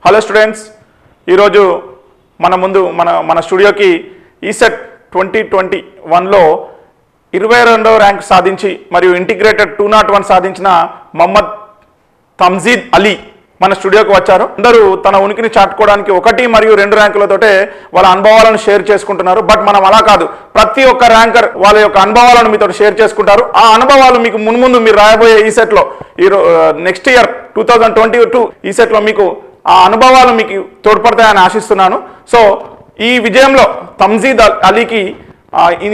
Hello students, ఈరోజు మన స్టూడియోకి ఈసెట్ 2021లో 22వ ర్యాంక్ సాధించి మరియు ఇంటిగ్రేటెడ్ 201 సాధించిన మొహమ్మద్ తమ్జీద్ అలీ మన స్టూడియోకి వచ్చారు. అందరూ తన ఉనికిని చాటుకోవడానికి 1 మరియు 2 ర్యాంకులతోటే వాళ్ళ అనుభవాలను షేర్ చేసుకుంటున్నారు. బట్ మనం అలా కాదు, ప్రతి ఒక్క ర్యాంకర్ వాళ్ళ యొక్క అనుభవాలను మీతో షేర్ చేసుకుంటారు. ఆ అనుభవాలు మీకు మున్ముందు మీరు రాయబోయే ఈసెట్లో నెక్స్ట్ ఇయర్ 2022 ఈసెట్లో మీకు ఆ అనుభవాలు మీకు తోడ్పడతాయని ఆశిస్తున్నాను. సో ఈ విజయంలో తమ్జీద్ అలీకి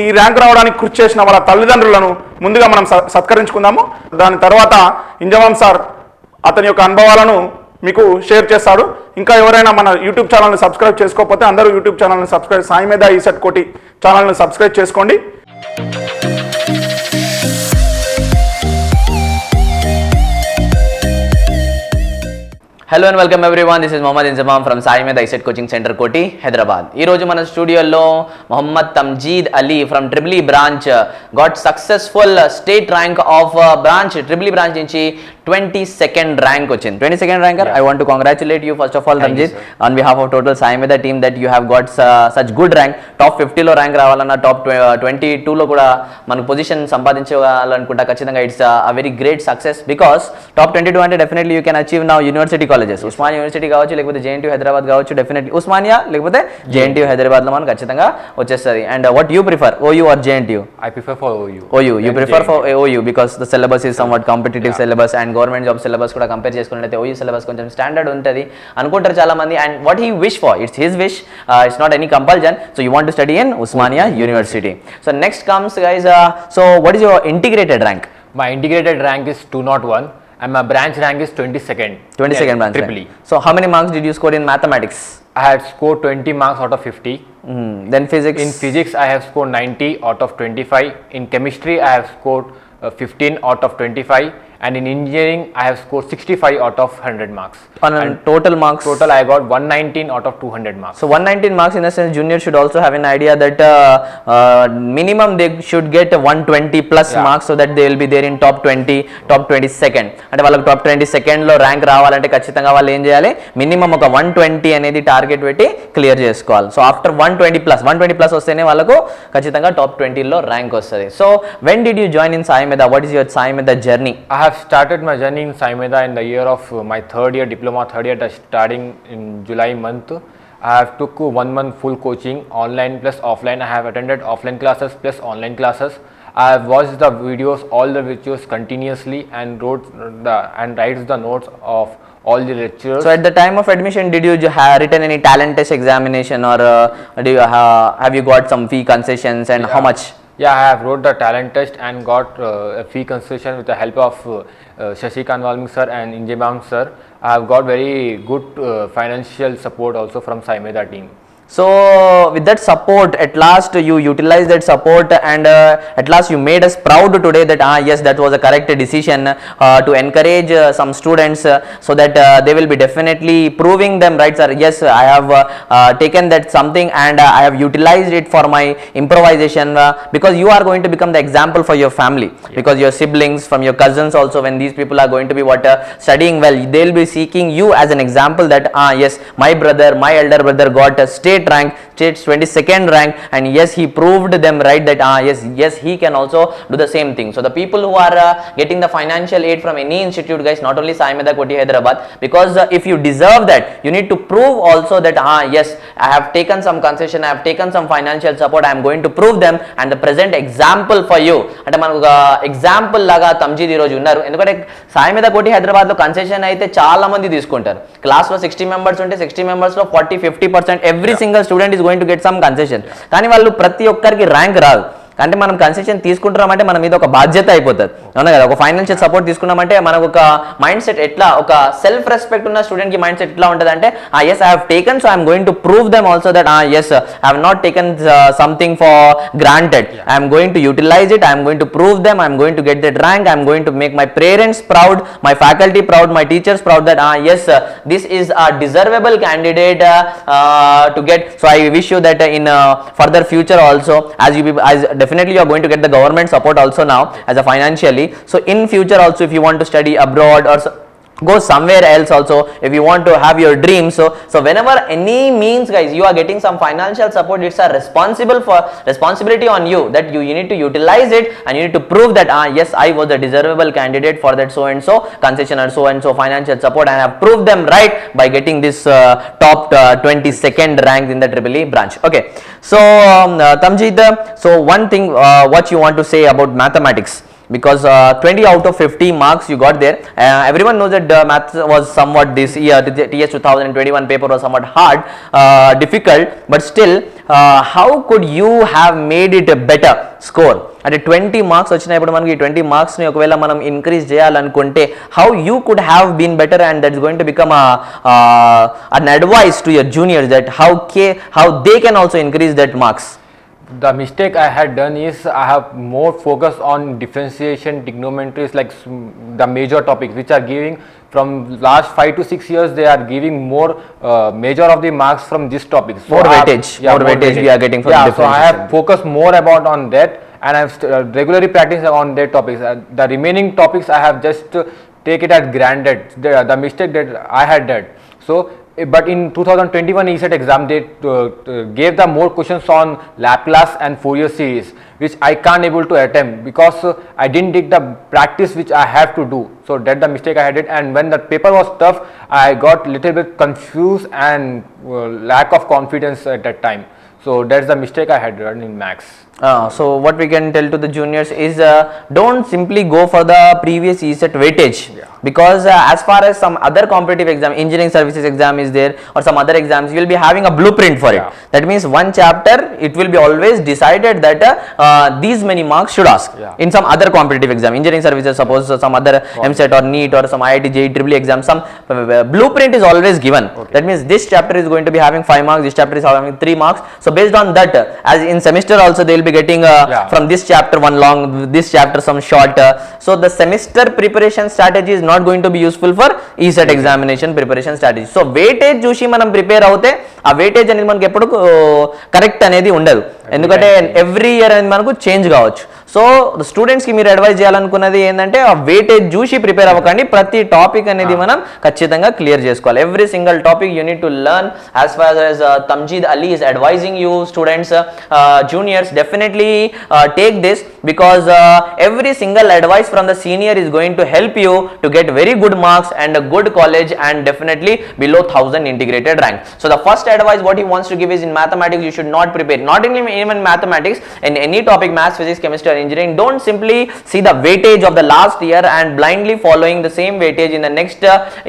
ఈ ర్యాంక్ రావడానికి కృషి చేసిన వాళ్ళ తల్లిదండ్రులను ముందుగా మనం సత్కరించుకుందాము. దాని తర్వాత ఇంజమామ్ సార్ అతని యొక్క అనుభవాలను మీకు షేర్ చేస్తాడు. ఇంకా ఎవరైనా మన యూట్యూబ్ ఛానల్ని సబ్స్క్రైబ్ చేసుకోకపోతే అందరూ యూట్యూబ్ ఛానల్ని సబ్స్క్రైబ్, సాయి మీద ఈసెట్ కోటి ఛానల్ని సబ్స్క్రైబ్ చేసుకోండి. Hello and welcome everyone, this is Mohammed Inzamam from Sai Meda ECET coaching centre Koti, Hyderabad. ఈరోజు మన స్టూడియోలో Mohammed Tamjeed Ali from triple E branch got successful state rank of branch triple E branch నుంచి 22nd ర్యాంక్ వచ్చింది. 22nd ranker. I want to congratulate you first of all Tamjeed on behalf of total Sai Meda team that you have got such good rank. Top 50లో rank రావాలన్నా top 22లో కూడా మనకు position సంపాదించాలనుకుంటా. ఖచ్చితంగా it's a very great success because top 22 అంటే definitely you can achieve now university colleges. Osmania university కావచ్చు, లేకపోతే JNTU Hyderabad కావచ్చు. Definitely Osmania లేకపోతే JNTU హైదరాబాద్లో మనకు ఖచ్చితంగా వచ్చేస్తుంది. And what you prefer, OU or JNTU? I prefer for OU. OU. You prefer for OU because the syllabus is somewhat competitive syllabus and government job syllabus కూడా compare చేసుకున్నట్లయితే OU syllabus కొంచెం standard ఉంటుంది అనుకుంటారు చాలా మంది. And what he wish for, it's his wish, it's not any compulsion. So you want to study in Usmania University. So next comes guys, so what is your integrated rank? My integrated rank is 201 and my branch rank is 22nd. 22nd branch Triple E. rank. So how many marks did you score in mathematics? I had scored 20 marks out of 50. Then physics? In physics I have scored 90 out of 25. In chemistry I have scored 15 out of 25. And in engineering I have scored 65 out of 100 marks. And total marks? Total I got 119 out of 200 marks. So 119 marks, in a sense junior should also have an idea that minimum they should get 120 plus marks so that they will be there in top 20, top 22nd. అంటే వాళ్ళకి top 22nd rank రావాలంటే ఖచ్చితంగా వాళ్ళు ఏం చేయాలి, minimum ఒక 120 అనేది target పెట్టి క్లియర్ చేసుకోవాలి. సో ఆఫ్టర్ 120 ప్లస్ వస్తేనే వాళ్ళకు ఖచ్చితంగా టాప్ 20లో ర్యాంక్ వస్తుంది. So when did you join in Sai మీద? వాట్ ఈస్ యువర్ సాయి మీద journey? I have started my journey in Sai Medha in the year of my diploma third year starting in July month. I have took 1 month full coaching, online plus offline. I have attended offline classes plus online classes. I have watched the videos, all the videos continuously and writes the notes of all the lectures. So at the time of admission, did you have written any talent test examination or do you have you got some fee concessions and how much? Yeah, I have wrote the talent test and got a fee concession with the help of Shashikant Valmik sir and Injemam sir. I have got very good financial support also from Sai Medha team. So with that support, at last you utilized that support and at last you made us proud today that yes, that was a correct decision to encourage some students so that they will be definitely proving them right sir, yes I have taken that something and I have utilized it for my improvisation because you are going to become the example for your family. Because your siblings, from your cousins also, when these people are going to be studying well, they will be seeking you as an example that yes, my elder brother got a state rank, state's 22nd rank, and yes, he proved them right that yes he can also do the same thing. So the people who are getting the financial aid from any institute guys, not only Sai Medha Koti Hyderabad, because if you deserve that, you need to prove also that yes, I have taken some concession, I have taken some financial support, I am going to prove them and the present example for you. అంటే మనకు ఒక example లాగా తమ్జీద్ ఈ రోజు ఉన్నారు. ఎందుకంటే సాయి మీద కోటి హైదరాబాద్ లో కన్సెషన్ అయితే చాలా మంది తీసుకుంటారు. క్లాస్ లో 60 మెంబర్స్ ఉంటే 60 మెంబర్స్ లో 40-50% every single student is going to get some concession. కానీ వాళ్ళు ప్రతి ఒక్కరికి ర్యాంక్ రాదు. అంటే మనం కన్సెషన్ తీసుకుంటున్నామంటే మన మీద ఒక బాధ్యత అయిపోతుంది, అవునా కదా? ఒక ఫైనాన్షియల్ సపోర్ట్ తీసుకున్నామంటే మనకు ఒక మైండ్ సెట్ ఎట్లా, ఒక సెల్ఫ్ రెస్పెక్ట్ ఉన్న స్టూడెంట్ కి మైండ్ సెట్ ఎట్లా ఉంటుంది అంటే yes I have taken, so I am going to prove them also that yes I have not taken something for granted. I am going to utilize it, I am going to prove them, I am going to get that rank, I am going to make my parents proud, my faculty proud, my teachers proud that yes this is a deservable candidate to get. So I wish you that in further future also, as definitely you are going to get the government support also now as a financially. So in future also, if you want to study abroad or go somewhere else also if you want to have your dreams. So whenever any means guys you are getting some financial support, it's a responsibility on you that you need to utilize it, and you need to prove that yes, I was a deservable candidate for that so and so concession or so and so financial support, and I have proved them right by getting this top 22nd rank in the EEE branch. Okay, so Tamjeet, so one thing what you want to say about mathematics, because 20 out of 50 marks you got there. Everyone knows that maths was somewhat this year, the TS 2021 paper was somewhat hard, difficult, but still how could you have made it a better score? అంటే 20 marks వచ్చినప్పుడు మనకి 20 మార్క్స్ని ఒకవేళ మనం increase చేయాలనుకుంటే how you could have been better, and that is going to become an advice to your juniors that how they can also increase that marks. The mistake I had done is I have more focus on differentiation, trigonometry, like the major topics which are giving from last 5 to 6 years. They are giving more major of the marks from this topic. So More weightage we are getting from so I have focused more about on that, and I have regularly practiced on that topics. The remaining topics I have just take it as granted. The mistake that I had done. So but in 2021 ESET exam they gave the more questions on Laplace and Fourier series, which I can't able to attempt because I didn't take the practice which I have to do. So that's the mistake I had it, and when the paper was tough I got little bit confused and lack of confidence at that time. So that's the mistake I had done in maths. So what we can tell to the juniors is don't simply go for the previous ESET weightage, because as far as some other competitive exam, engineering services exam is there, or some other exams, you will be having a blueprint for it. That means one chapter it will be always decided that these many marks should ask in some other competitive exam, engineering services, suppose some other MSET or NEET or some IIT JEE EEE exam, some blueprint is always given. That means this chapter is going to be having 5 marks, this chapter is having 3 marks. So based on that, as in semester also they will be getting from this chapter one long, this chapter some short. So the semester preparation strategy is not going to be useful for ESET examination preparation strategy. So weightage చూసి మనం prepare అవుతే ఆ weightage అనేది మనకి ఎప్పుడు correct అనేది ఉండదు, ఎందుకంటే ఎవ్రీ ఇయర్ అనేది మనకు చేంజ్ కావచ్చు. సో స్టూడెంట్స్కి మీరు అడ్వైజ్ చేయాలనుకున్నది ఏంటంటే ఆ వెయిటేజ్ చూసి ప్రిపేర్ అవ్వకండి, ప్రతి టాపిక్ అనేది మనం ఖచ్చితంగా క్లియర్ చేసుకోవాలి. Every single topic you need to learn. As far as Tamjeed Ali is advising you students, juniors, definitely take this, because every single advice from the senior is going to help you to get very good marks and a good college, and definitely below 1000 integrated rank. So the first advice what he wants to give is, in mathematics you should not prepare, not even mathematics, in any topic, maths, physics, chemistry or engineering, don't simply see the weightage of the last year and blindly following the same weightage in the next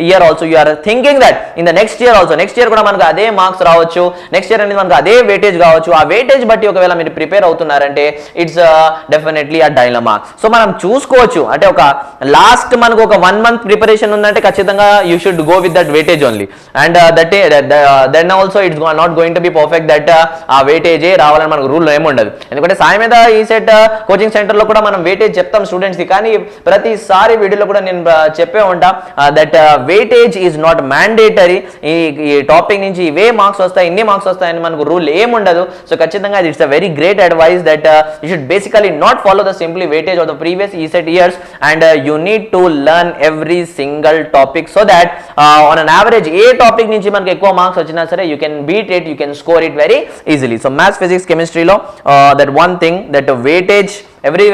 year also. You are thinking that in the next year also, next year కూడా మనకు అదే marks రావచ్చు, next year అనేది మనకు అదే weightage కావచ్చు. ఆ weightage బట్టి ఒకవేళ మీరు ప్రిపేర్ అవుతున్నారంటే ఇట్స్ డెఫినెట్లీ ఆ డైలమా. సో మనం చూసుకోవచ్చు, అంటే ఒక లాస్ట్ మనకు ఒక 1 month ప్రిపరేషన్ ఉందంటే ఖచ్చితంగా you should go with that weightage only, and then also it's not going to be perfect that ఆ వెయిటేజే రావాలని మనకు రూల్ ఏముండదు. ఎందుకంటే సాయి మీద ఈసెట్ కోచింగ్ సెంటర్లో కూడా మనం వెయిటేజ్ చెప్తాం స్టూడెంట్స్కి, కానీ ప్రతిసారి వీడియోలో కూడా నేను చెప్పే ఉంటా that weightage is not mandatory. ఈ టాపిక్ నుంచి ఇవే మార్క్స్ వస్తాయి, ఇన్ని మార్క్స్ వస్తాయని మనకు రూల్ ఏముండదు. సో ఖచ్చితంగా it's a very great advice that you should basically not follow the simply weightage of the previous ECET years, and you need to learn every single topic so that on an average ఏ topic నుంచి మనకి ఎక్కువ marks వచ్చినా సరే you can beat it, you can score it very easily. So maths, physics, కెమిస్ట్రీలో that one thing that weightage every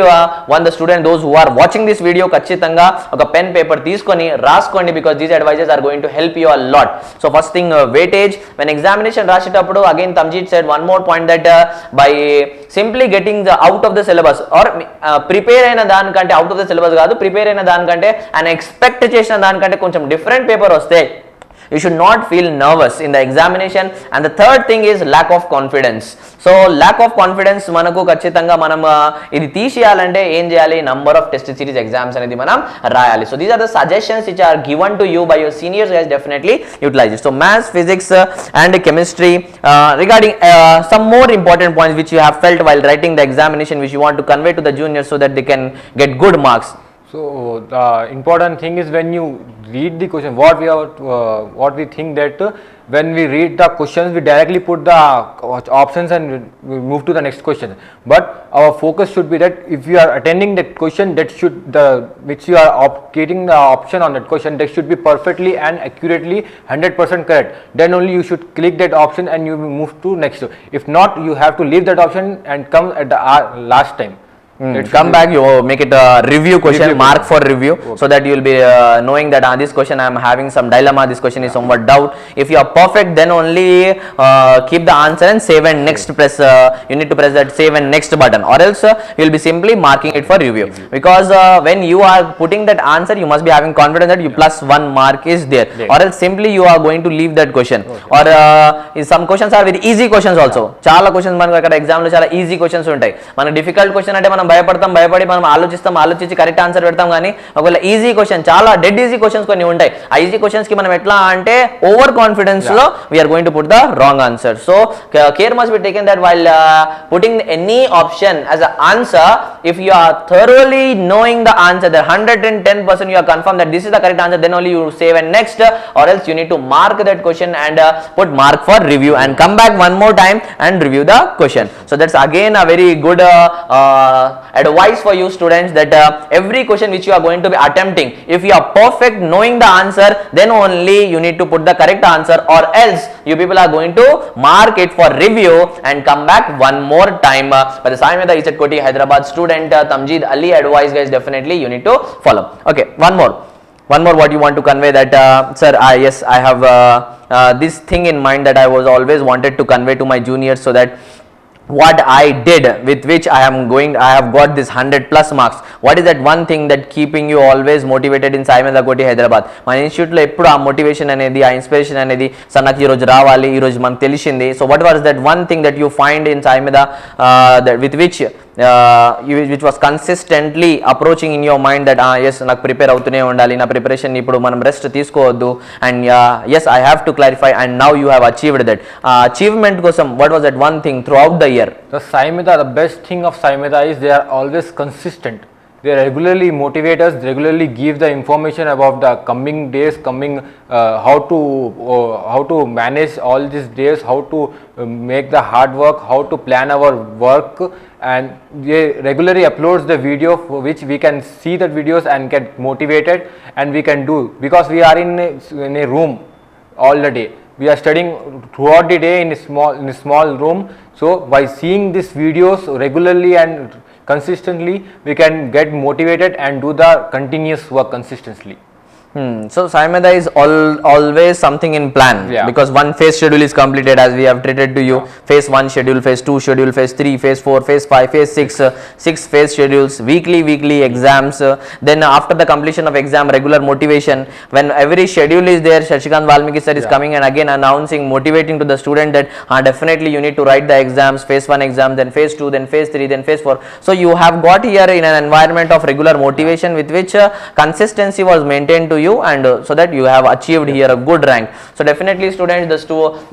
one the student, those who are watching this video, ఖచ్చితంగా ఒక pen paper తీసుకొని రాసుకోండి, because these advices are going to help you a lot. So first thing, weightage when examination రాసేటప్పుడు, again Tamjeed said one more point that by simply getting the out of the syllabus or prepare అయిన దానికంటే, out of the syllabus కాదు, prepare అయిన దానికంటే and expect చేసిన దానికంటే కొంచెం different paper వస్తే you should not feel nervous in the examination. And the third thing is lack of confidence. So lack of confidence మనకు ఖచ్చితంగా మనం ఇది తీసేయాలంటే ఏం చేయాలి, number of test series exams అనేది మనం రాయాలి. So these are the suggestions which are given to you by your seniors, guys, definitely utilize it. So maths, physics and chemistry, regarding some more important points which you have felt while writing the examination, which you want to convey to the juniors so that they can get good marks. So the important thing is when you read the question, what we think that when we read the questions, we directly put the options and we move to the next question. But our focus should be that if you are attending that question, that should which you are getting the option on that question, that should be perfectly and accurately 100% correct. Then only you should click that option and you move to next. If not, you have to leave that option and come at the last time. Come back, you make it a review question, mark for review, so that you will be knowing that this question I am having some dilemma, this question is somewhat doubt. If you are perfect, then only keep the answer and save and next press, you need to press that save and next button, or else you will be simply marking it for review. Because when you are putting that answer, you must be having confidence that you +1 mark is there, or else simply you are going to leave that question. Or some questions are very easy questions also. Chala questions manaku akkada exam lo chala easy questions untai. Mana difficult question ante మనం భయపడి మనం ఆలోచించి correct answer పెడతాం, కానీ ఒకవేళ easy question, చాలా dead easy questions కొన్ని ఉంటాయి. ఆ ఈజీ క్వశ్చన్స్ కి మనం ఎట్లా అంటే ఓవర్ కాన్ఫిడెన్స్ లో we are going to put the wrong answer. So care must be taken that while putting any option as a answer, if you are thoroughly knowing the answer, that 110% you are confirmed that this is the correct answer, then only you save and next, or else you need to mark that question and put mark for review and come back one more time and review the question. So that's again a very good advice for you students, that every question which you are going to be attempting, if you are perfect knowing the answer, then only you need to put the correct answer, or else you people are going to mark it for review and come back one more time. But the Sai Mehta ESET Koti Hyderabad student Tamjeed Ali advice, guys, definitely you need to follow. Okay, one more what you want to convey, that sir, yes, I have this thing in mind that I was always wanted to convey to my juniors, so that what I did with which I have got this 100+ marks. What is that one thing that keeping you always motivated in Sai Mehta Koti Hyderabad? మన institute లో ఎప్పుడు ఆ motivation అనేది, ఆ inspiration అనేది, sir నాకు ఈరోజు రావాలి, ఈరోజు మనకు తెలిసింది. So what was that one thing that you find in Sai Mehta with which which was consistently approaching in your mind, that yes, నాకు ప్రిపేర్ అవుతూనే ఉండాలి, నా ప్రిపరేషన్ ఇప్పుడు మనం రెస్ట్ తీసుకోవద్దు, and yes, I have to clarify, and now you have achieved that. Achievement కోసం what was that one thing throughout the year? The Sai Mehta, the best thing of Sai Mehta is they are always consistent. They regularly motivate us, regularly give the information about the coming days, how to manage all these days, how to make the hard work, how to plan our work, and they regularly uploads the video for which we can see the videos and get motivated, and we can do, because we are in a room all the day. We are studying throughout the day in a small room. So by seeing these videos regularly and consistently, we can get motivated and do the continuous work consistently. So Sai Mehta is always something in plan, because one phase schedule is completed as we have treated to you. Phase 1 schedule, phase 2 schedule, phase 3, phase 4, phase 5, phase 6 phase schedules, weekly exams. Then after the completion of exam, regular motivation. When every schedule is there, Shashikant Valmiki sir is coming and again announcing, motivating to the student that definitely you need to write the exams, phase 1 exam, then phase 2, then phase 3, then phase 4. So you have got here in an environment of regular motivation with which consistency was maintained to you, and so that you have achieved here a good rank. So definitely students,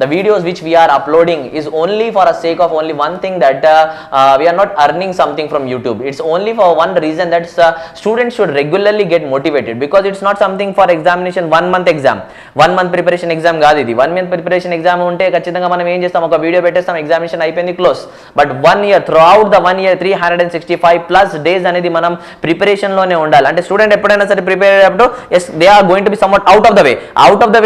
the videos which we are uploading is only for a sake of only one thing, that we are not earning something from YouTube. It's only for one reason, that students should regularly get motivated, because it's not something for examination 1 month exam, 1 month preparation exam కాదు ఇది. 1 month preparation exam ఉంటే ఖచ్చితంగా మనం ఏం చేస్తాం, ఒక video పెట్టేస్తాం, examination అయిపోయింది, close. But 1 year, throughout the 1 year 365+ days అనేది మనం ప్రిపరేషన్ లోనే ఉండాలి. అంటే స్టూడెంట్ ఎప్పుడైనా సరే ప్రిపేర్ అయ్యేటప్పుడు yes, they are going to be somewhat out of the way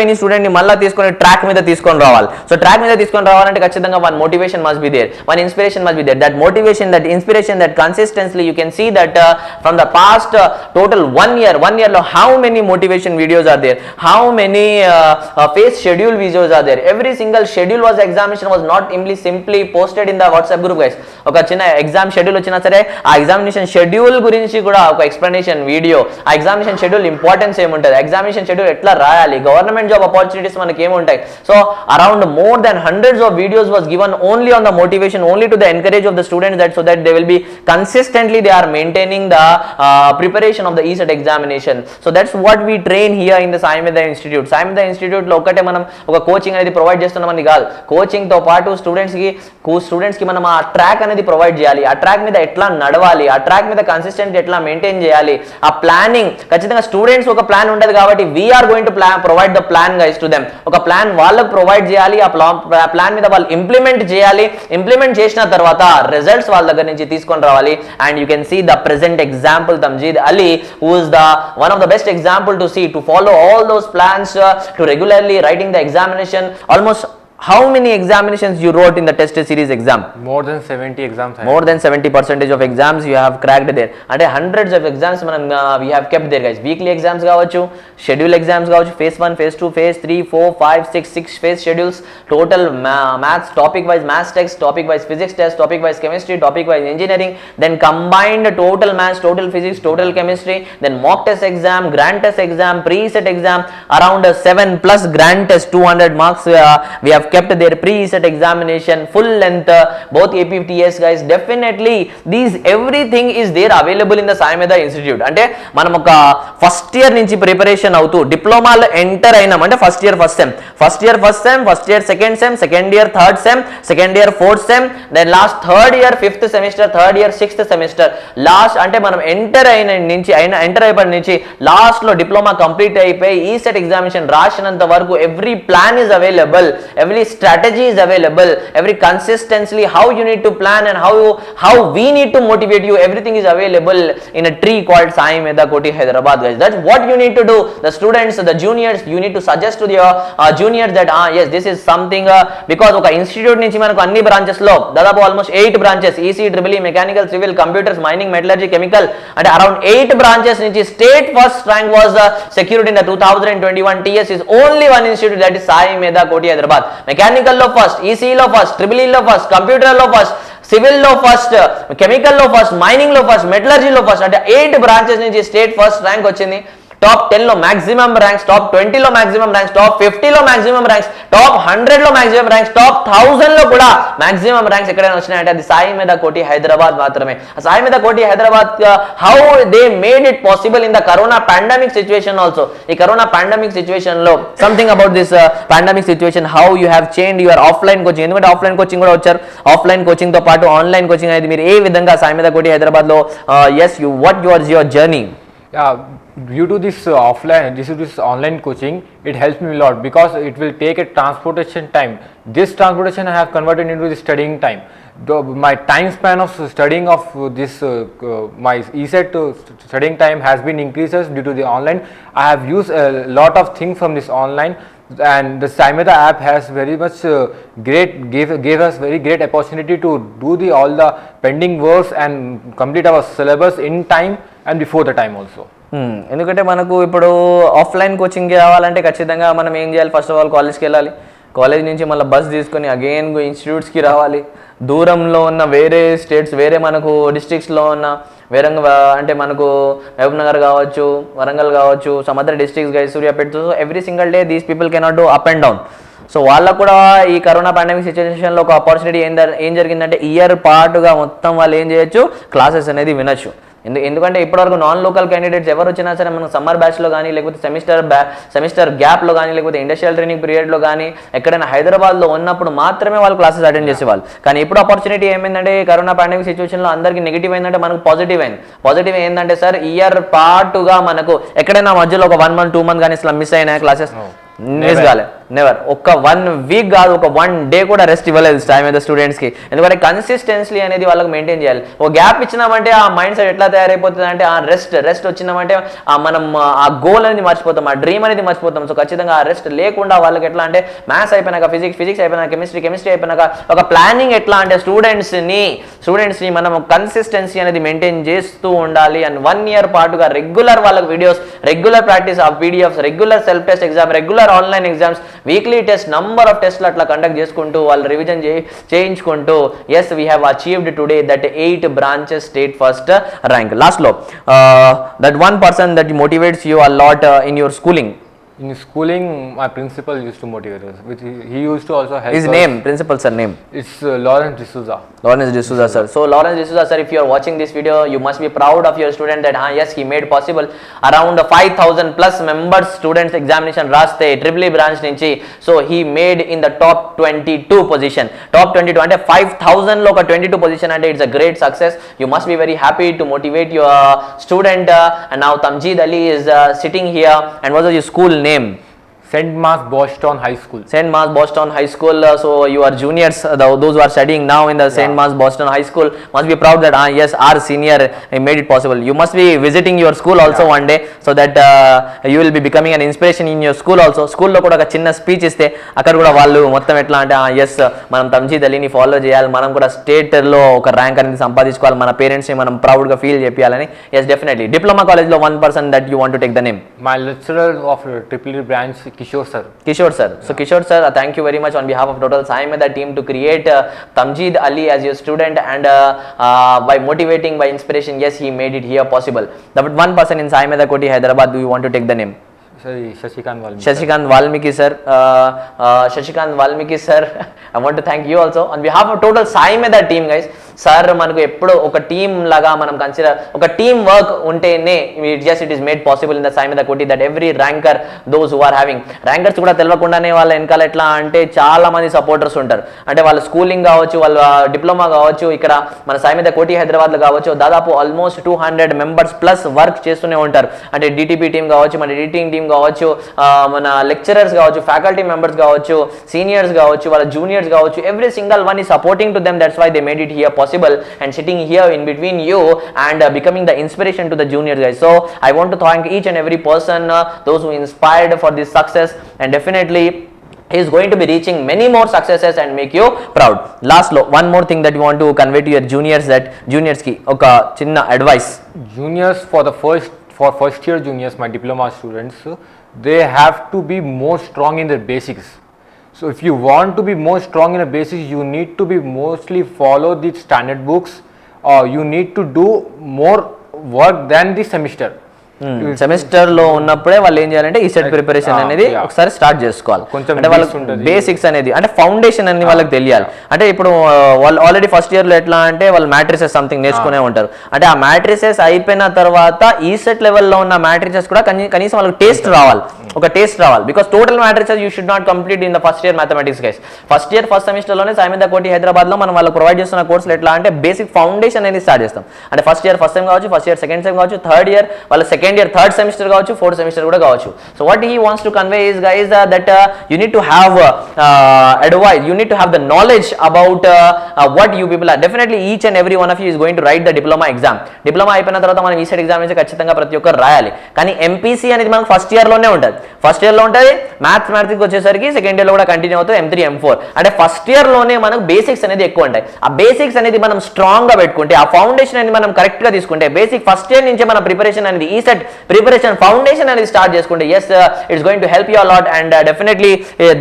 ని స్టూడెంట్ ని మళ్ళీ తీసుకొని ట్రాక్ మీద తీసుకొని రావాలి. సో ట్రాక్ మీద తీసుకొని రావాలంటే ఖచ్చితంగా one motivation must be there, one inspiration must be there. That motivation, that inspiration, that consistently you can see that from the past total 1 year లో how many motivation videos are there, how many phase schedule videos are there. Every single schedule was examination was not simply posted in the WhatsApp group, guys. ఒక చిన్న exam schedule వచ్చినా సరే ఆ examination schedule గురించి కూడా ఒక explanation video, ఆ examination schedule importance ఏముంటుంది, ఎగ్జామినేషన్ షెడ్యూల్ ఎట్లా రాయాలి, గవర్నమెంట్ జాబ్ ఆపర్చునిటీస్ మనకి ఏముంటాయి. So around more than hundreds of videos was given only on the motivation, only to the encourage of the students, that so that they will be consistently they are maintaining the preparation of the ESET examination. So that's what we train here in the Sai Mehta Institute. Sai Mehta Institute లో ఒకటే మనం ఒక coaching అనేది provide చేస్తున్నామని కాదు, coaching తో పాటు students కి మనం ఆ ట్రాక్ అనేది ప్రొవైడ్ చేయాలి, ఆ ట్రాక్ మీద ఎట్లా నడవాలి, ఆ ట్రాక్ మీద కన్సిస్టెంట్ ఎట్లా మెయింటైన్ చేయాలి, ఆ ప్లానింగ్ ఖచ్చితంగా స్టూడెంట్స్ ఒక ప్లాన్ ఉంటుంది కాబట్టి we are going to provide the plan guys to them. ఒక ప్లాన్ వాళ్ళకు ప్రొవైడ్ చేయాలి, ఆ ప్లాన్ మీద వాళ్ళు ఇంప్లిమెంట్ చేయాలి. ఇంప్లిమెంట్ చేసిన తర్వాత రిజల్ట్స్ వాళ్ళ దగ్గర నుంచి తీసుకొని రావాలి. And you can see the present example Tamjeed Ali, who is the one of the best example to see, to follow all those plans, to regularly writing the examination. Almost how many examinations you wrote in the test series exam? More than 70 exams. More than 70% of exams you have cracked there. అంటే hundreds of exams మనం we have kept there guys. Weekly exams కావచ్చు, schedule exams కావచ్చు, phase 1, phase 2, phase 3, 4, 5, 6 phase schedules, total maths, topic wise maths text, topic wise physics test, topic wise chemistry, topic wise engineering, then combined total maths, total physics, total chemistry, then mock test exam, grand test exam, preset exam, around 7 plus grand test 200 marks we have kept their pre-set examination, full length, both APTS guys. Definitely these everything is there available in the Sai Mehta Institute. అంటే మనం ఒక first year నుంచి preparation అవుతూ డిప్లొమాలో enter అయినాం అంటే first year first year second year third sem, second year fourth sem, then last third year fifth semester, third year sixth semester, last అంటే మనం enter అయిపోయిన నుంచి లాస్ట్ లో డిప్లొమా కంప్లీట్ అయిపోయి ఈ సెట్ ఎగ్జామినేషన్ రాసినంత వరకు every plan is available, every strategy is available, every consistently how you need to plan and how we need to motivate you, everything is available in a tree called Sai Mehta Koti Hyderabad guys. That's what you need to do. The students, the juniors, you need to suggest to your juniors that yes this is something because oka institute nunchi manaku anni branches lo dadapu almost 8 branches, EC, EEE, mechanical, civil, computers, mining, metallurgy, chemical, and around 8 branches nunchi state first rank was secured in the 2021 TS is only one institute, that is Sai Mehta Koti Hyderabad. Mechanical లో first, ECE లో first, triple లో first, computer లో first, civil లో first, chemical లో first, mining లో first, metallurgy లో first, అంటే 8 branches నుంచి స్టేట్ ఫస్ట్ ర్యాంక్ వచ్చింది. టాప్ 10 లో మాక్సిమం ర్యాంక్స్, టాప్ 20 లో మాక్సిమం ర్యాంక్స్, టాప్ 50 లో మాక్సిమం ర్యాంక్స్, టాప్ 100 లో మాక్సిమం ర్యాంక్స్, టాప్ 1000 లో కూడా మాక్సిమం ర్యాంక్స్ ఎక్కడైనా వచ్చినాయంటే అది సాయి మేధా కోటి హైదరాబాద్ మాత్రమే. సాయి మేధా కోటి Hyderabad how they made it possible in the corona pandemic situation also. ఈ కరోనా పాండమిక్ సిచ్యువేషన్ లో something about this pandemic situation, how you have change your offline coaching. ఎందుకంటే ఆఫ్లైన్ కోచింగ్ కూడా వచ్చారు, ఆఫ్లైన్ కోచింగ్ తో పాటు ఆన్లైన్ కోచింగ్ అనేది మీరు ఏ విధంగా సాయి మేధా కోటి హైదరాబాద్ లో what was your journey? Yeah, due to this online coaching, it helps me a lot because it will take a transportation time. This transportation I have converted into the studying time. My time span of studying of this my ESET studying time has been increases due to the online. I have used a lot of things from this online, and the Sai Mehta app has very much gave us very great opportunity to do all the pending works and complete our syllabus in time and before the time also. ఎందుకంటే మనకు ఇప్పుడు offline coaching రావాలంటే ఖచ్చితంగా మనం ఏం చేయాలి, first of all కాలేజ్కి వెళ్ళాలి, కాలేజ్ నుంచి మళ్ళీ బస్ తీసుకొని అగైన్ ఇన్స్టిట్యూట్స్కి రావాలి, దూరంలో ఉన్న వేరే స్టేట్స్ వేరే మనకు డిస్ట్రిక్ట్స్లో ఉన్న వేరే అంటే మనకు మహబూబ్ నగర్ కావచ్చు, వరంగల్ కావచ్చు, some other districts guys, Suryapet, so every single day these people cannot do up and down. So వాళ్ళకు కూడా ఈ కరోనా పాండమిక్ సిచ్యువేషన్లో ఒక ఆపర్చునిటీ ఏం జరిగిందంటే ఇయర్ పాటుగా మొత్తం వాళ్ళు ఏం చేయొచ్చు, క్లాసెస్ అనేది వినొచ్చు. ఎందుకంటే ఇప్పటివరకు నాన్ లోకల్ క్యాండిడేట్స్ ఎవరు వచ్చినా సరే మనం సమ్మర్ బ్యాచ్లో కానీ లేకపోతే సెమిస్టర్ గ్యాప్లో కానీ లేకపోతే ఇండస్ట్రియల్ ట్రైనింగ్ పీరియడ్లో కానీ ఎక్కడైనా హైదరాబాద్లో ఉన్నప్పుడు మాత్రమే వాళ్ళు క్లాసెస్ అటెండ్ చేసేవాళ్ళు. కానీ ఇప్పుడు ఆపర్చునిటీ ఏమైందంటే కరోనా పాండమిక్ సిచ్యువేషన్లో అందరికీ నెగిటివ్ అయిందంటే మనకు పాజిటివ్ అయింది. పాజిటివ్ ఏంటంటే సార్ ఇయర్ పాటుగా మనకు ఎక్కడైనా మధ్యలో ఒక 1 month 2 months కానీ ఇట్లా మిస్ అయినా క్లాసెస్ మిస్ కాలే, నెవర్. ఒక్క 1 week కాదు, ఒక 1 day కూడా రెస్ట్ ఇవ్వలేదు సాయి మేధా స్టూడెంట్స్ కి. ఎందుకంటే కన్సిస్టెన్సీ అనేది వాళ్ళకి మెయింటైన్ చేయాలి. ఒక గ్యాప్ ఇచ్చినామంటే ఆ మైండ్ సెట్ ఎట్లా తయారైపోతుంది అంటే ఆ రెస్ట్ వచ్చినామంటే మనం ఆ గోల్ అనేది మర్చిపోతాం, ఆ డ్రీమ్ అనేది మర్చిపోతాం. సో ఖచ్చితంగా ఆ రెస్ట్ లేకుండా వాళ్ళకి ఎట్లా అంటే మ్యాథ్స్ అయిపోయినాక ఫిజిక్స్ అయిపోయినాక కెమిస్ట్రీ అయిపోయినాక ఒక ప్లానింగ్ ఎట్లా అంటే స్టూడెంట్స్ ని మనం కన్సిస్టెన్సీ అనేది మెయింటైన్ చేస్తూ ఉండాలి. అండ్ 1 year పాటుగా రెగ్యులర్ వాళ్ళకి videos, regular practice of PDFs, regular self test exam, regular online exams, weekly test, number of టెస్ట్లు అట్లా కండక్ట్ చేసుకుంటూ వాళ్ళు రివిజన్ చేయించుకుంటూ as we have achieved today that 8 branches state first rank. లాస్ట్లో that 1 person that motivates you a lot in your schooling, In schooling, my principal used to motivate us. He used to also help His us. name, principal sir name. It's Lawrence D'Souza. Lawrence D'Souza sir. So Lawrence D'Souza sir, if you are watching this video, you must be proud of your student that yes, he made possible around 5,000 plus members students examination raste Tripoli branch nunchi. So he made in the top 22 position. Top 22 అంటే 5,000 లో ఒక 22 position అంటే it's a great success. You must be very happy to motivate your student. And now Tamjeed Ali is sitting here. And what was your school name? St. Mark's Boston High School. St. Mark's Boston High School. So you are juniors, those who are studying now in the St. Mark's Boston High School must be proud that yes, our senior made it possible. You must be visiting your school also one day, so that you will be becoming an inspiration in your school also. School లో కూడా ఒక చిన్న speech ఇస్తే అక్కడ కూడా వాళ్ళు మొత్తం ఎట్లా అంటే ఎస్ మనం తమ్జీద్ అలీని ఫాలో చేయాలి, మనం కూడా స్టేట్ లో ఒక ర్యాంక్ అనేది సంపాదించుకోవాలి, మన పేరెంట్స్ ని మనం ప్రౌడ్ గా ఫీల్ చేయాలని. Yes definitely. డిప్లొమా కాలేజ్ లో 1% that you want to take the name. My lecturer of Tripoli branch, Kishore sir. Kishore sir. So Kishore sir, thank you very much on behalf of total Sai Mehta team to create Tamjeed Ali as your student, and by motivating, by inspiration, yes, he made it here possible. The one person in Sai Mehta Koti, Hyderabad, do you want to take the name? Sorry, Shashikant Valmiki. Shashikant Valmiki sir. Shashikant Valmiki sir, I want to thank you also on behalf of total Sai Mehta team, guys. Sir మనకు ఎప్పుడు ఒక team లాగా మనం కన్సిడర్, ఒక team work ఉంటేనే it is made possible in the Sai Mehta Koti that every ranker those who are having rankers కూడా తెలియకుండానే వాళ్ళ వెనకాల ఎట్లా అంటే చాలా మంది సపోర్టర్స్ ఉంటారు. అంటే వాళ్ళ స్కూలింగ్ కావచ్చు, వాళ్ళ డిప్లొమా కావచ్చు, ఇక్కడ మన Sai Mehta Koti హైదరాబాద్లో కావచ్చు, దాదాపు ఆల్మోస్ట్ 200 మెంబర్స్ ప్లస్ వర్క్ చేస్తూనే ఉంటారు. అంటే డిటిపి టీం కావచ్చు, మన ఎడిటింగ్ టీం కావచ్చు, మన లెక్చరర్స్ కావచ్చు, ఫ్యాకల్టీ మెంబర్స్ కావచ్చు, సీనియర్స్ కావచ్చు, వాళ్ళ జూనియర్స్ కావచ్చు, ఎవ్రీ సింగల్ వన్ ఈ supporting to them. That's why they made it here possible and sitting here in between you and becoming the inspiration to the juniors, guys. So I want to thank each and every person, those who inspired for this success, and definitely he is going to be reaching many more successes and make you proud. Last lo, one more thing that you want to convey to your juniors, that juniors ki oka chinna advice. Juniors, for first year juniors, my diploma students, they have to be more strong in their basics. So if you want to be more strong in the basics, you need to be mostly follow the standard books, or you need to do more work than the semester. Semester లో ఉన్నప్పుడే వాళ్ళు ఏం చేయాలంటే ఈ set preparation అనేది ఒకసారి start చేసుకోవాలి. అంటే వాళ్ళకి బేసిక్స్ అనేది అంటే ఫౌండేషన్ అని వాళ్ళకి తెలియాలి. అంటే ఇప్పుడు వాళ్ళు ఆల్రెడీ ఫస్ట్ ఇయర్ లో ఎట్లా అంటే వాళ్ళు మ్యాట్రిసెస్ సంథింగ్ నేర్చుకునే ఉంటారు. అంటే ఆ మ్యాట్రిసెస్ అయిపోయిన తర్వాత ఈ సెట్ లెవెల్లో ఉన్న మ్యాట్రిసెస్ కూడా కనీసం వాళ్ళకి టేస్ట్ రావాలి, ఒక టేస్ట్ రావాలి. Because total matrices you should not complete in the first year mathematics guys. First year first semester లోనే Sai Mehta Koti హైదరాబాద్ లో మనం వాళ్ళకి ప్రొవైడ్ చేస్తున్న కోర్సులు ఎట్లా అంటే బేసిక్ ఫౌండేషన్ అనేది స్టార్ట్ చేస్తాం. అంటే ఫస్ట్ ఇయర్ ఫస్ట్ సెమ్ కావచ్చు, ఫస్ట్ ఇయర్ సెకండ్ సెమ్ కావచ్చు, థర్డ్ ఇయర్ వాళ్ళ సెకండ్ ఇయర్ థర్డ్ సెమిస్టర్ కావచ్చు, ఫోర్త్ సెమిస్టర్ కూడా కావచ్చు. So what he wants to convey is guys that you need to have advice, you need to have the knowledge about what you people are. Definitely each and every one of you is going to write the diploma exam. Diploma అయిపోయిన తర్వాత మనం ఈ set exam నుంచి ఖచ్చితంగా ప్రతి ఒక్కరు రాయాలి. కానీ ఎంపీసీ అనేది మనకు ఫస్ట్ ఇయర్ లోనే ఉంటుంది. ఫస్ట్ ఇయర్ లో ఉంటుంది, మ్యాథమెటిక్స్ వచ్చేసరికి సెకండ్ ఇయర్ లో కూడా కంటిన్యూ అవుతుంది, M3 M4. అంటే ఫస్ట్ ఇయర్ లోనే మనకు బేసిక్స్ అనేది ఎక్కువ ఉంటాయి. ఆ బేసిక్స్ అనేది మనం స్ట్రాంగ్ గా పెట్టుకుంటే, ఆ ఫౌండేషన్ అనేది మనం కరెక్ట్ గా తీసుకుంటే, బేసిక్ ఫస్ట్ ఇయర్ నుంచే మన ప్రిపరేషన్ అనేది ఈ సెట్ ప్రిపరేషన్ ఫౌండేషన్ అనేది స్టార్ట్ చేసుకుంటే, yes, it's going to help you a lot, and definitely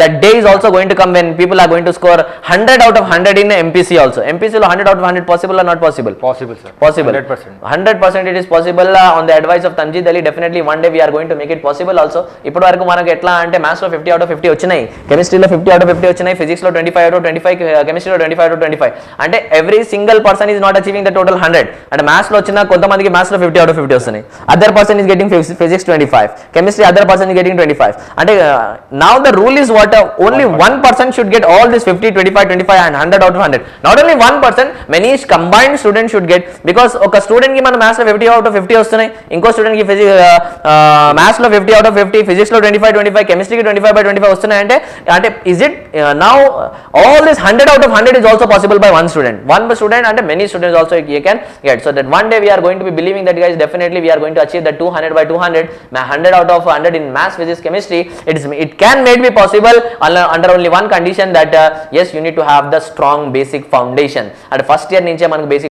that day is also going to come when people are going to score 100 out of 100 in MPC also. MPC lo 100 out of 100 possible or not possible? Possible, sir. Possible. 100%. 100% it is possible. On the advice of Tamjeed Ali, definitely one day we are going to make it possible also. ఇప్పటి వరకు మనకు ఎట్లా అంటే maths లో 50 out of 50 వచ్చినాయి, కెమిస్ట్రీలో 50 out of 50 వచ్చినాయి, physics లో 25 out of 25, కెమిస్ట్రీలో 25 out of 25. అంటే every single person is not achieving the total 100. అంటే మ్యాథ్స్ లో వచ్చిన కొంతమందికి మ్యాథ్స్ లో 50 out of 50 వస్తున్నాయి, other person is getting physics 25, chemistry other person is getting 25. అంటే now the rule is what only one person should get all this 50, 25, 25 and 100 out of 100. Not only one person, many combined students should get, because ఒక student కి మన maths లో 50 out of 50 వస్తున్నాయి, ఇంకో student కి maths లో 50 out of 50, physics లో 25, 25, కెమిస్ట్రీకి 25/25 వస్తున్నాయి. అంటే is it now all this 100 out of 100 is also possible by one student అంటే many students also you can get. So that one day we are going to be believing that guys, definitely we are going to achieve the 200/200, 100 out of 100 in maths, physics, chemistry. It can made be possible under only one condition, that yes, you need to have the strong basic foundation. అంటే first year నుంచే మనకు basic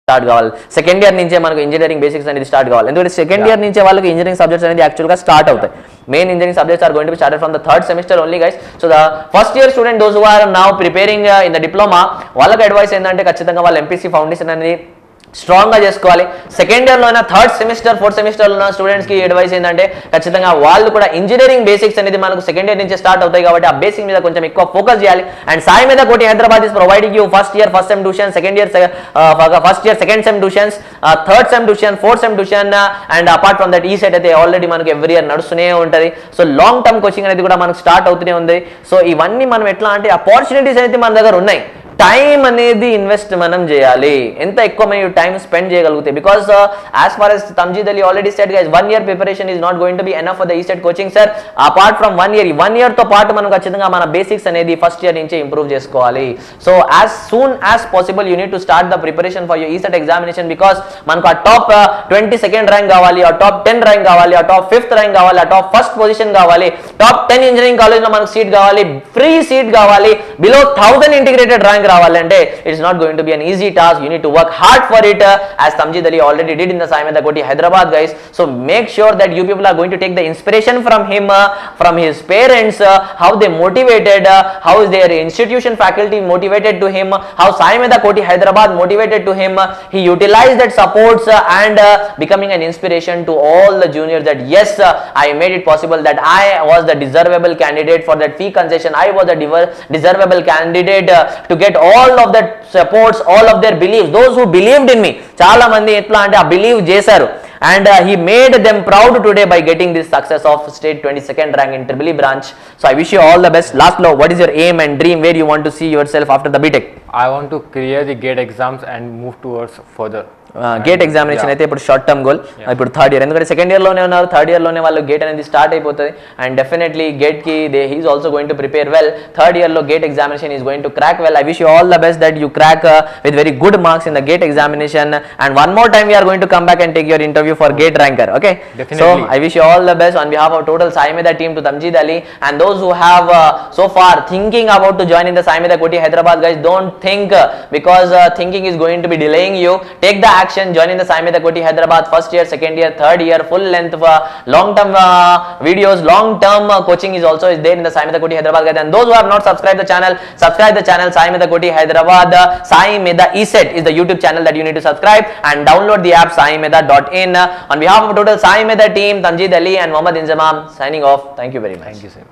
start కావాలి, second year నుంచే మనకు engineering basics అనేది start కావాలి. ఎందుకంటే second year నుంచే వాళ్ళకి ఇంజనీరింగ్ సబ్జెక్ట్స్ అనేది యాక్చువల్గా స్టార్ట్ అవుతాయి. Main engineering subjects are going to be started from the third semester only guys. So the first year student those who are now preparing in the diploma, వాళ్ళకి advice ఏంటంటే ఖచ్చితంగా వాళ్ళ MPC foundation అనేది స్ట్రాంగ్గా చేసుకోవాలి. Second ఇయర్లో అయినా third semester fourth సెమిస్టర్లో ఉన్న స్టూడెంట్స్కి అడ్వైస్ ఏంటంటే ఖచ్చితంగా వాళ్ళు కూడా ఇంజనీరింగ్ బేసిక్స్ అనేది మనకు సెకండ్ ఇయర్ నుంచి స్టార్ట్ అవుతాయి కాబట్టి ఆ బేసిక్ మీద కొంచెం ఎక్కువ ఫోకస్ చేయాలి. అండ్ సాయి మీద కోటి Hyderabad is providing you first year first sem tuition, second year first year second sem tuitions, third sem tuition, fourth sem tuition, and apart from that ఈ సెట్ అయితే ఆల్రెడీ మనకు ఎవ్రీ ఇయర్ నడుస్తూనే ఉంటుంది. So long term coaching అనేది కూడా మనకు start అవుతూనే ఉంది. సో ఇవన్నీ మనం ఎట్లా అంటే ఆపర్చునిటీస్ అయితే మన దగ్గర ఉన్నాయి. టైం అనేది ఇన్వెస్ట్ మనం చేయాలి. ఎంత ఎక్కువ మీరు టైం స్పెండ్ చేయగలిగితే, because as far as Tamjeed Ali already said guys, 1 year preparation is not going to be enough for the ESET coaching sir. Apart from 1 year, 1 year తో పాటు మనం ఖచ్చితంగా మన బేసిక్స్ అనేది ఫస్ట్ ఇయర్ నుంచే improve చేసుకోవాలి. So as soon as possible you need to start the preparation for your ESET examination, because మనకు ఆ టాప్ 22nd ర్యాంక్ కావాలి, ఆ టాప్ 10 ర్యాంక్ కావాలి, ఆ టాప్ 5th ర్యాంక్ కావాలి, ఆ టాప్ ఫస్ట్ పొజిషన్ కావాలి, టాప్ 10 ఇంజనీరింగ్ కాలేజ్ లో మనకు సీట్ కావాలి, ఫ్రీ సీట్ కావాలి, బిలో 1000 ఇంటిగ్రేటెడ్ ర్యాంక్ రావాలంటే it's not going to be an easy task. You need to work hard for it as Tamjeed Ali already did in the Sai Mehta Koti Hyderabad guys. So make sure that you people are going to take the inspiration from him, from his parents, how they motivated, how is their institution faculty motivated to him, how Sai Mehta Koti Hyderabad motivated to him. He utilized that supports and becoming an inspiration to all the juniors that yes, I made it possible, that I was the deservable candidate for that fee concession, I was the deservable candidate to get all of that supports, all of their beliefs, those who believed in me. చాలా మంది ఎట్లా అంటే ఆ believe చేశారు, and he made them proud today by getting this success of state 22nd rank in Tribili branch. So I wish you all the best. Last lo, what is your aim and dream, where you want to see yourself after the BTech? I want to clear the GATE exams and move towards further. GATE examination అయితే ఇప్పుడు short term goal, ఇప్పుడు third year, ఎందుకంటే second ఇయర్లోనే ఉన్నారు, third ఇయర్లోనే వాళ్ళు GATE అనేది start అయిపోతుంది. అండ్ డెఫినెట్లీ గేట్కి he is also going to prepare well. Third ఇయర్లో GATE examination is going to crack well. I wish you all the best that you crack with very good marks in the GATE examination. And one more time we are going to come back and take your interview for gate ranker. Okay, so I wish you all the best on behalf of total Sai Mehta team to Tamjeed Ali, and those who have so far thinking about to join in the Sai Mehta Koti Hyderabad guys, don't think because thinking is going to be delaying you. Take the action, join in the Sai Mehta Koti Hyderabad first year, second year, third year, full length long term videos, long term coaching is also is there in the Sai Mehta Koti Hyderabad guys. And those who have not subscribed the channel, subscribe the channel Sai Mehta Koti Hyderabad. Sai Mehta ESET is the YouTube channel that you need to subscribe, and download the app saimehta.in. On behalf of total Sai Mehta team, Tamjeed Ali and Mohammad Inzamam signing off. Thank you very much. Thank you sir.